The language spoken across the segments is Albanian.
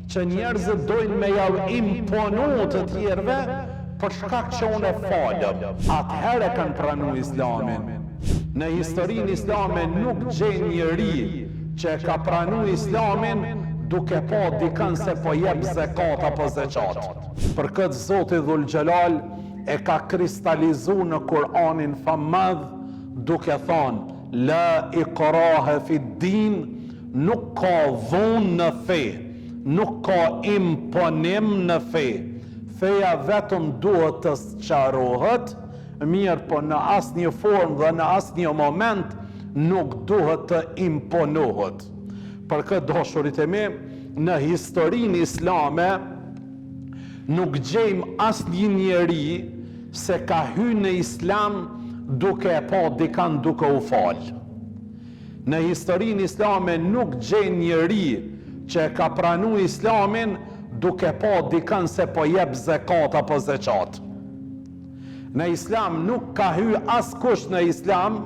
që njerëzit dojnë me ja imponu të tjerëve për shkak që unë e falem. Atëherë kanë pranu Islamin. Në historinë islame nuk gjen njeri që ka pranu Islamin duke pa dikën se po jep zekat apo zeqat. Për këtë Zoti Dhul Xhelal e ka kristalizu në Kur'anin famadh duke thonë la ikrahe fi din, nuk ka dhunë në fe, nuk ka imponim në fe. Feja vetëm duhet të sqarohet, mirë po në asnjë formë dhe në asnjë moment nuk duhet të imponohet. Për këtë dashurit e mi, në historinë islame nuk gjejmë asnjë njeri se ka hyrë në islam duke e pa dikan duke u falë. Në historinë islame nuk gjen njeri që ka pranu islamin duke pa dikan se po jep zekat apo zeqat. Në islam nuk ka hyrë askush në islam,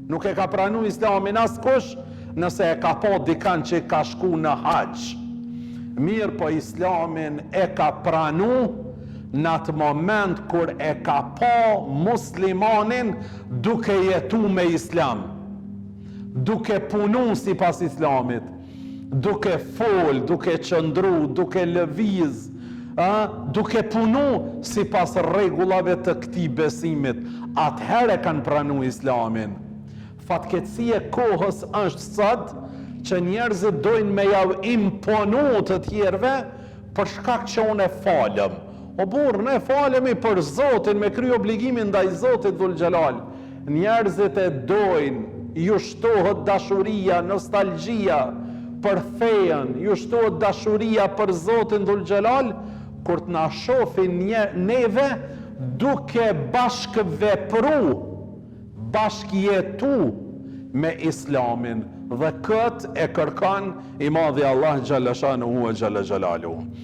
nuk e ka pranu islamin askush nëse e ka pa dikan që ka shku në haqë. Mirë po islamin e ka pranu në atë moment kur e ka pa muslimanin duke jetu me islam, duke punu si pas islamit, duke fol, duke qëndru, duke lëviz, duke punu si pas rregullave të këtij besimit. Atëherë kanë pranu islamin. Fatkeqësia e kohës është sot që njerëzit dojnë me ja imponu të tjerëve për shkak që unë e falem. O burr, ne falemi për Zotin, me kry obligimin ndaj Zotit Dhul Xhelal. Njerëzit e dojnë, ju shtohet dashuria, nostalgjia për fejen, ju shtohet dashuria për Zotin Dhul Xhelal, kur të na shohin neve duke bashkë vepru, bashkë jetu me islamin. Dhe këtë e kërkan i madhi Allah Xhalla Shanuhu wa Xhalla Xhalaluhu.